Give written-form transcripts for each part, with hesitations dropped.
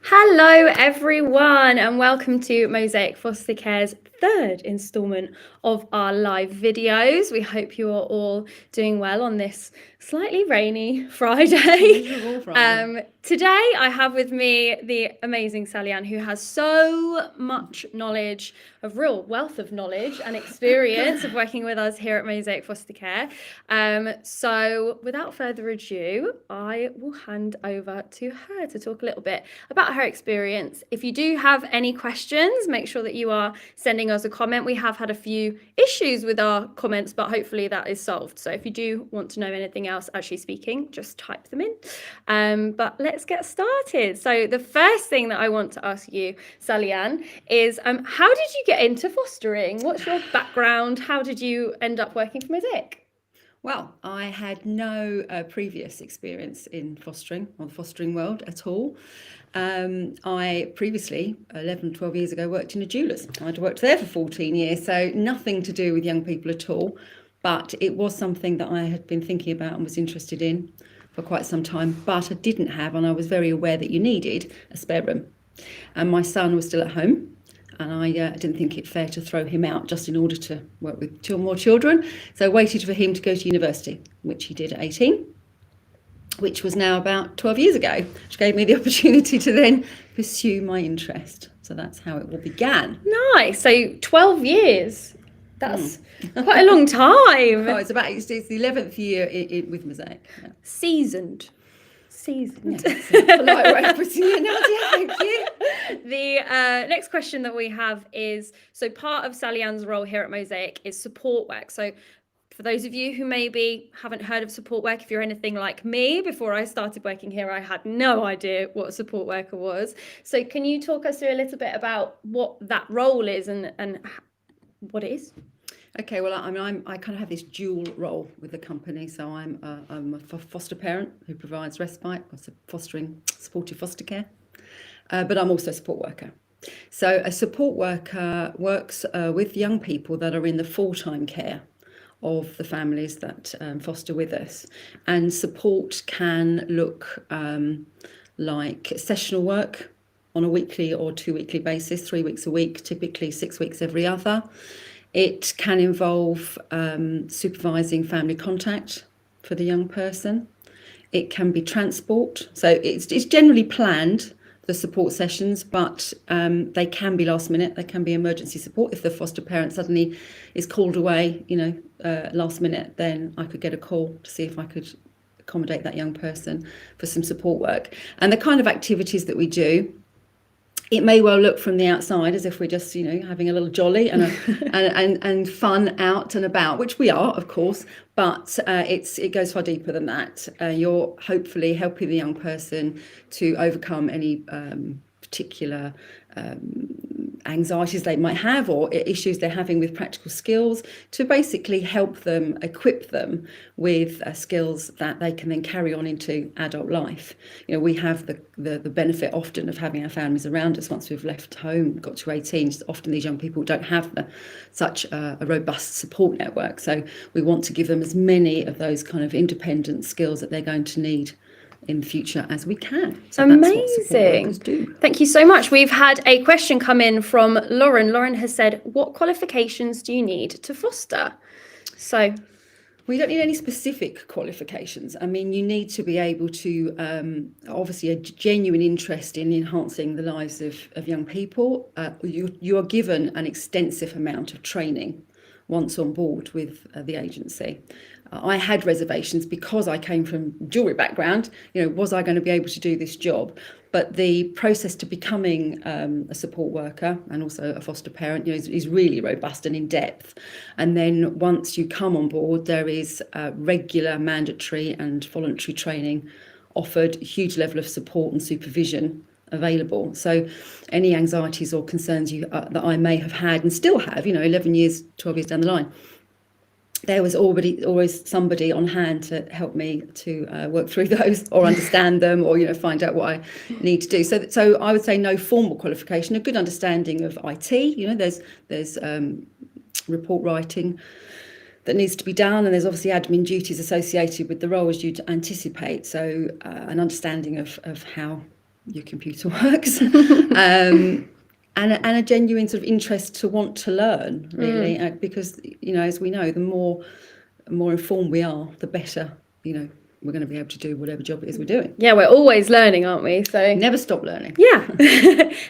Hello, everyone, and welcome to Mosaic Foster Care's third instalment of our live videos. We hope you are all doing well on this slightly rainy Friday. Miserable Friday. Today, I have with me the amazing Sallyann, who has so much knowledge, a real wealth of knowledge and experience of working with us here at Mosaic Foster Care. So without further ado, I will hand over to her to talk a little bit about her experience. If you do have any questions, make sure that you are sending us a comment. We have had a few issues with our comments, but hopefully that is solved. So if you do want to know anything else actually speaking, just type them in. But let's get started. So the first thing that I want to ask you, Sallyann, is how did you get into fostering? What's your background? How did you end up working for Mosaic? Well, I had no previous experience in fostering or the fostering world at all. I previously, 11, 12 years ago, worked in a jeweller's. I'd worked there for 14 years, so nothing to do with young people at all. But it was something that I had been thinking about and was interested in for quite some time, but I didn't have, and I was very aware that you needed a spare room. And my son was still at home. And I didn't think it fair to throw him out just in order to work with two or more children. So I waited for him to go to university, which he did at 18, which was now about 12 years ago, which gave me the opportunity to then pursue my interest. So that's how it all began. Nice. So 12 years. That's quite a long time. Oh, it's the 11th year with Mosaic. Yeah. Seasoned. Yeah, polite way of putting it, Nadia, thank you. The next question that we have is, so part of Sallyan's role here at Mosaic is support work. So for those of you who maybe haven't heard of support work, if you're anything like me, before I started working here, I had no idea what a support worker was. So can you talk us through a little bit about what that role is and what it is? Okay, well, I kind of have this dual role with the company. So I'm a foster parent who provides respite, or fostering, supportive foster care, but I'm also a support worker. So a support worker works with young people that are in the full-time care of the families that foster with us. And support can look like sessional work on a weekly or 2 weekly basis, 3 weeks a week, typically 6 weeks every other. It can involve supervising family contact for the young person. It can be transport. So it's generally planned, the support sessions, but they can be last minute. They can be emergency support. If the foster parent suddenly is called away, last minute, then I could get a call to see if I could accommodate that young person for some support work. And the kind of activities that we do, it may well look from the outside as if we're just, having a little jolly and and fun out and about, which we are, of course, but it goes far deeper than that. You're hopefully helping the young person to overcome any particular anxieties they might have or issues they're having with practical skills, to basically help them, equip them with skills that they can then carry on into adult life. We have the benefit often of having our families around us once we've left home, got to 18. Often these young people don't have such a robust support network. So we want to give them as many of those kind of independent skills that they're going to need in the future as we can. So amazing. That's what support workers do. Thank you so much. We've had a question come in from Lauren. Lauren has said, what qualifications do you need to foster? So we don't need any specific qualifications. I mean, you need to be able to, obviously, a genuine interest in enhancing the lives of young people. You are given an extensive amount of training once on board with the agency. I had reservations because I came from jewellery background. Was I going to be able to do this job? But the process to becoming a support worker and also a foster parent, is really robust and in depth. And then once you come on board, there is regular, mandatory and voluntary training offered, a huge level of support and supervision available. So any anxieties or concerns that I may have had and still have, 11 years, 12 years down the line, there was always somebody on hand to help me to work through those or understand them or find out what I need to do. So I would say no formal qualification, a good understanding of IT. There's report writing that needs to be done, and there's obviously admin duties associated with the role, as you'd anticipate. So an understanding of how your computer works, and a genuine sort of interest to want to learn, really, because, you know, as we know, the more informed we are, the better, you know, we're going to be able to do whatever job it is we're doing. Yeah, we're always learning, aren't we? So never stop learning. Yeah.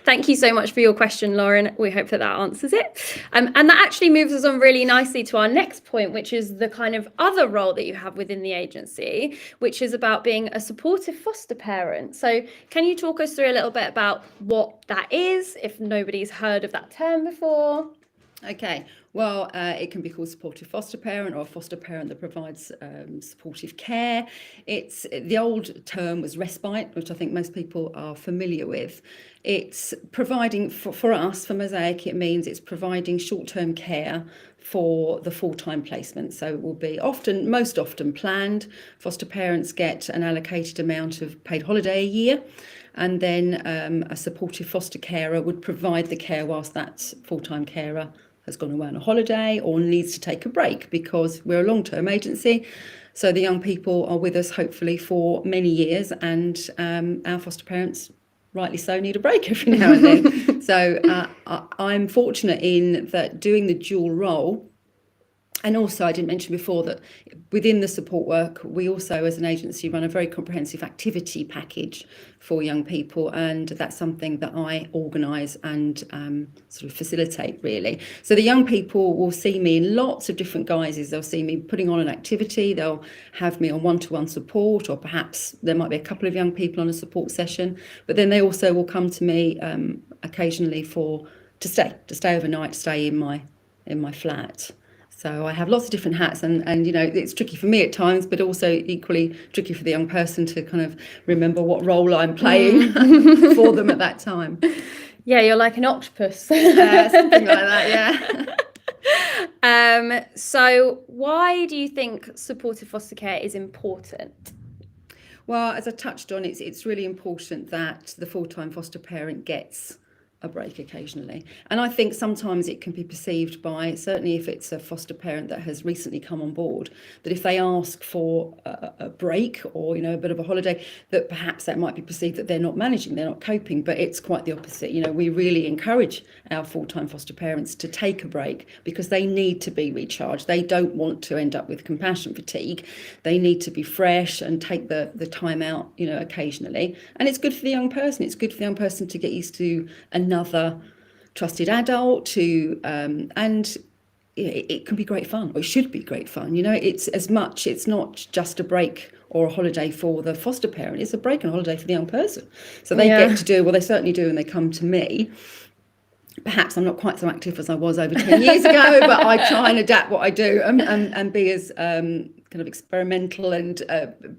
Thank you so much for your question, Lauren. We hope that answers it. And that actually moves us on really nicely to our next point, which is the kind of other role that you have within the agency, which is about being a supportive foster parent. So can you talk us through a little bit about what that is, if nobody's heard of that term before? Okay, well, it can be called supportive foster parent, or a foster parent that provides supportive care. It's the old term was respite, which I think most people are familiar with. It's providing for us, for Mosaic, it means it's providing short-term care for the full-time placement. So it will be most often planned. Foster parents get an allocated amount of paid holiday a year. And then a supportive foster carer would provide the care whilst that full-time carer has gone away on a holiday or needs to take a break, because we're a long-term agency. So the young people are with us hopefully for many years, and our foster parents, rightly so, need a break every now and then. So I'm fortunate in that doing the dual role. And also, I didn't mention before that within the support work, we also, as an agency, run a very comprehensive activity package for young people. And that's something that I organise and sort of facilitate, really. So the young people will see me in lots of different guises. They'll see me putting on an activity. They'll have me on one-to-one support, or perhaps there might be a couple of young people on a support session. But then they also will come to me occasionally to stay overnight, to stay in my flat. So I have lots of different hats, and you know, it's tricky for me at times, but also equally tricky for the young person to kind of remember what role I'm playing for them at that time. Yeah, you're like an octopus. Something like that, yeah. So why do you think supportive foster care is important? Well, as I touched on, it's really important that the full-time foster parent gets a break occasionally. And I think sometimes it can be perceived by, certainly if it's a foster parent that has recently come on board, that if they ask for a break or, you know, a bit of a holiday, that perhaps that might be perceived that they're not managing, they're not coping. But it's quite the opposite. You know, we really encourage our full-time foster parents to take a break, because they need to be recharged. They don't want to end up with compassion fatigue. They need to be fresh and take the time out, you know, occasionally. And it's good for the young person. It's good for the young person to get used to another trusted adult, and it can be great fun, or it should be great fun. You know, it's not just a break or a holiday for the foster parent, it's a break and a holiday for the young person. So they get to do, well, they certainly do when they come to me. Perhaps I'm not quite so active as I was over 10 years ago, but I try and adapt what I do and be as kind of experimental and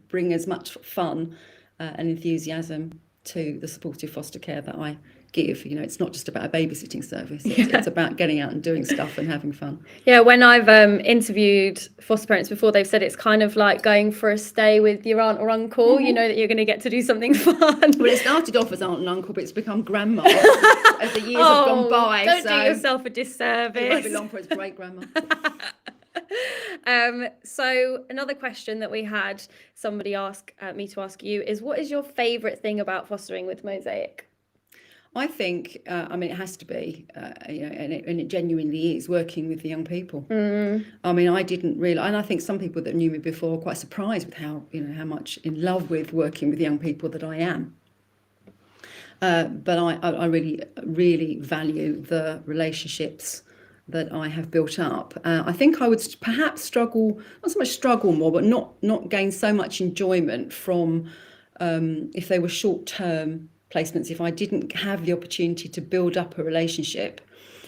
bring as much fun and enthusiasm to the supportive foster care that I give. You know, it's not just about a babysitting service. It's about getting out and doing stuff and having fun. Yeah, when I've interviewed foster parents before, they've said it's kind of like going for a stay with your aunt or uncle. Mm-hmm. You know that you're going to get to do something fun. Well, it started off as aunt and uncle, but it's become grandma as the years have gone by. Don't do yourself a disservice. It won't be long for its great grandma. So another question that we had somebody ask me to ask you is, what is your favourite thing about fostering with Mosaic? I think, I mean, it has to be, you know, and it genuinely is working with the young people. Mm. I mean, I didn't realise, and I think some people that knew me before were quite surprised with how much in love with working with young people that I am. But I really, really value the relationships that I have built up. I think I would perhaps struggle, not so much struggle more, but not gain so much enjoyment from if they were short-term placements, if I didn't have the opportunity to build up a relationship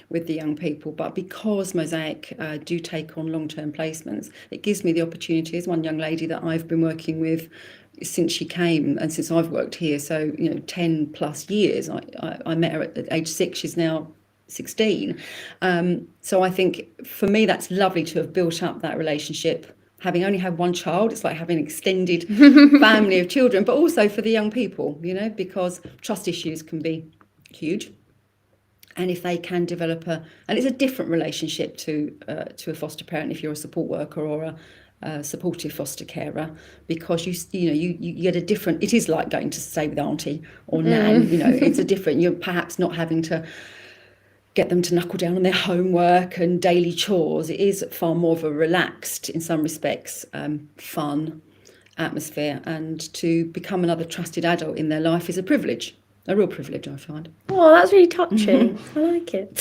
with the young people. But because Mosaic do take on long-term placements, it gives me the opportunity. There's one young lady that I've been working with since she came and since I've worked here, so 10 plus years. I met her at age 6. She's now 16. So I think for me that's lovely to have built up that relationship. Having only had one child, it's like having an extended family of children, but also for the young people, because trust issues can be huge. And if they can develop and it's a different relationship to a foster parent if you're a support worker or supportive foster carer, because you get a different, it is like going to stay with auntie or nan, it's a different, you're perhaps not having to get them to knuckle down on their homework and daily chores. It is far more of a relaxed, in some respects, fun atmosphere, and to become another trusted adult in their life is a privilege. A real privilege, I find. Oh, that's really touching. I like it.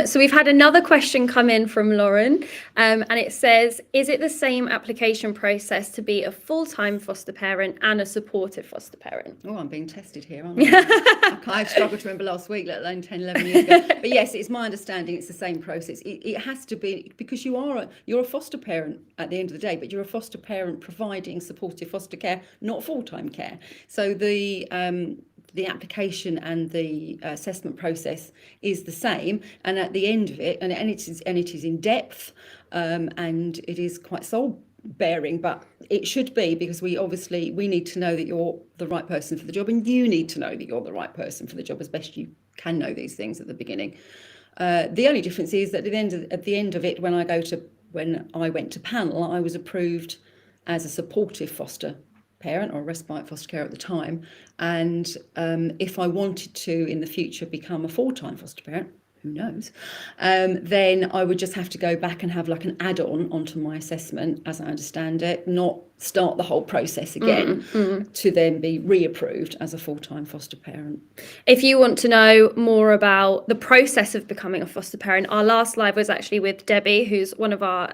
So we've had another question come in from Lauren, and it says, is it the same application process to be a full-time foster parent and a supportive foster parent? Oh, I'm being tested here, aren't I? I've struggled to remember last week, let alone 10, 11 years ago. But yes, it's my understanding it's the same process. It has to be, because you're a foster parent at the end of the day, but you're a foster parent providing supportive foster care, not full-time care. So the application and the assessment process is the same, and at the end of it, and it is in depth, and it is quite soul bearing, but it should be, because we need to know that you're the right person for the job, and you need to know that you're the right person for the job as best you can know these things at the beginning. The only difference is that at the end of it, when I went to panel, I was approved as a supportive foster parent, or a respite foster care at the time, and if I wanted to in the future become a full-time foster parent, who knows, then I would just have to go back and have like an add-on onto my assessment, as I understand it, not start the whole process again to then be reapproved as a full-time foster parent. If you want to know more about the process of becoming a foster parent, our last live was actually with Debbie, who's one of our,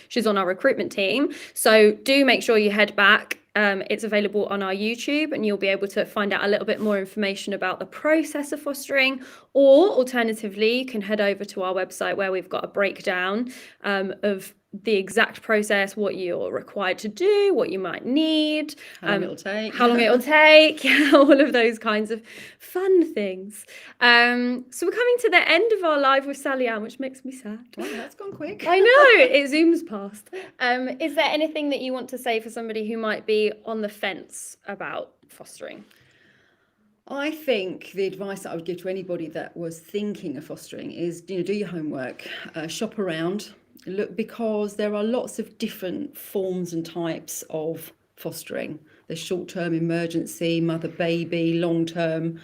she's on our recruitment team. So do make sure you head back. It's available on our YouTube, and you'll be able to find out a little bit more information about the process of fostering, or alternatively, you can head over to our website where we've got a breakdown of the exact process, what you're required to do, what you might need, how long it'll take, all of those kinds of fun things. So we're coming to the end of our live with Sallyann, which makes me sad. Well, that's gone quick. I know, it zooms past. Is there anything that you want to say for somebody who might be on the fence about fostering? I think the advice that I would give to anybody that was thinking of fostering is, do your homework, shop around, look, because there are lots of different forms and types of fostering. There's short-term, emergency, mother-baby, long-term,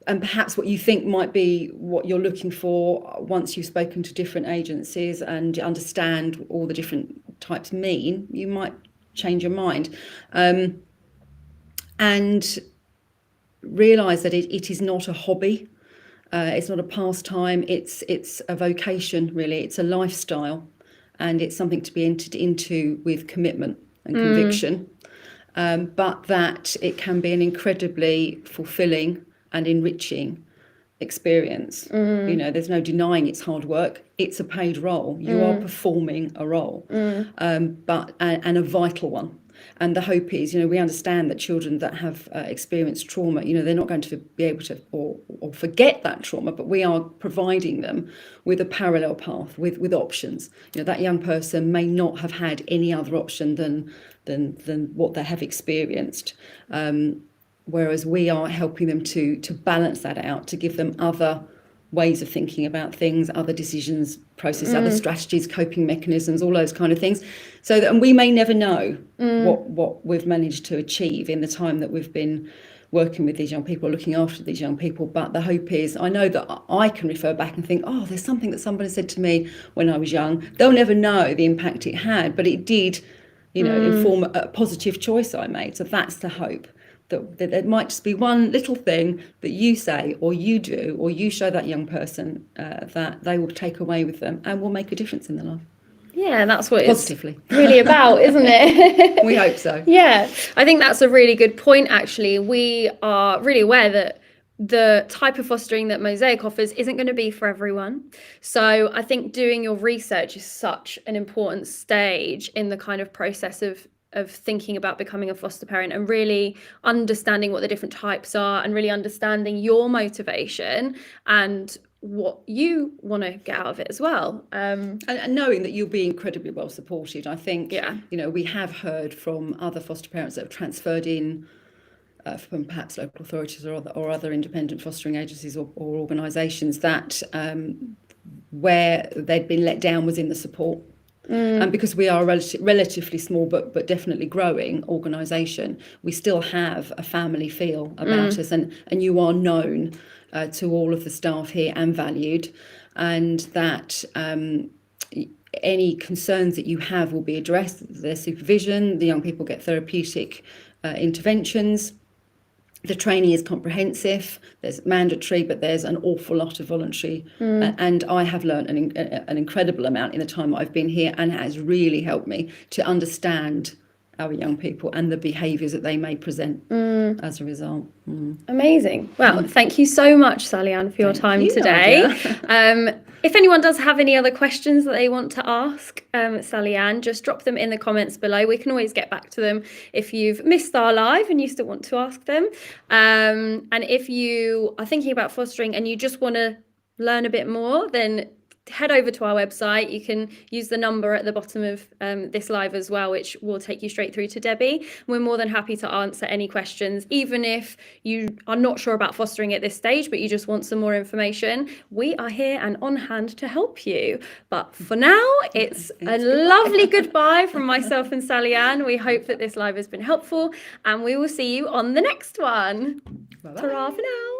and perhaps what you think might be what you're looking for, once you've spoken to different agencies and understand all the different types mean, you might change your mind. And realise that it is not a hobby. It's not a pastime, it's a vocation, really. It's a lifestyle, and it's something to be entered into with commitment and conviction, but that it can be an incredibly fulfilling and enriching experience. There's no denying it's hard work. It's a paid role. You are performing a role, but a vital one. And the hope is, we understand that children that have experienced trauma, they're not going to be able to or forget that trauma, but we are providing them with a parallel path, with options. That young person may not have had any other option than what they have experienced. Whereas we are helping them to balance that out, to give them other ways of thinking about things, other decisions processes, other strategies, coping mechanisms, all those kind of things. So that, and we may never know what we've managed to achieve in the time that we've been working with these young people, looking after these young people. But the hope is, I know that I can refer back and think, oh, there's something that somebody said to me when I was young. They'll never know the impact it had, but it did, inform a positive choice I made. So that's the hope. That there might just be one little thing that you say or you do or you show that young person that they will take away with them and will make a difference in their life. Yeah, that's what Positively. It's really about, isn't it? We hope so. Yeah, I think that's a really good point, actually. We are really aware that the type of fostering that Mosaic offers isn't going to be for everyone. So I think doing your research is such an important stage in the kind of process of thinking about becoming a foster parent, and really understanding what the different types are, and really understanding your motivation and what you want to get out of it as well. And knowing that you'll be incredibly well supported. I think, we have heard from other foster parents that have transferred in from perhaps local authorities or other independent fostering agencies or organisations that where they'd been let down was in the support. And because we are a relatively small but definitely growing organisation, we still have a family feel about us, and you are known to all of the staff here and valued, and that any concerns that you have will be addressed. There's supervision, the young people get therapeutic interventions. The training is comprehensive, there's mandatory, but there's an awful lot of voluntary. And I have learned an incredible amount in the time that I've been here, and it has really helped me to understand our young people and the behaviours that they may present as a result. Amazing. Well, thank you so much, Sallyann, for your time you, today. If anyone does have any other questions that they want to ask Sallyann, just drop them in the comments below. We can always get back to them if you've missed our live and you still want to ask them. And if you are thinking about fostering and you just want to learn a bit more, then head over to our website. You can use the number at the bottom of this live as well, which will take you straight through to Debbie. We're more than happy to answer any questions, even if you are not sure about fostering at this stage, but you just want some more information. We are here and on hand to help you. But for now, it's a lovely goodbye from myself and Sallyann. We hope that this live has been helpful, and we will see you on the next one. Bye-bye. Ta-ra for now.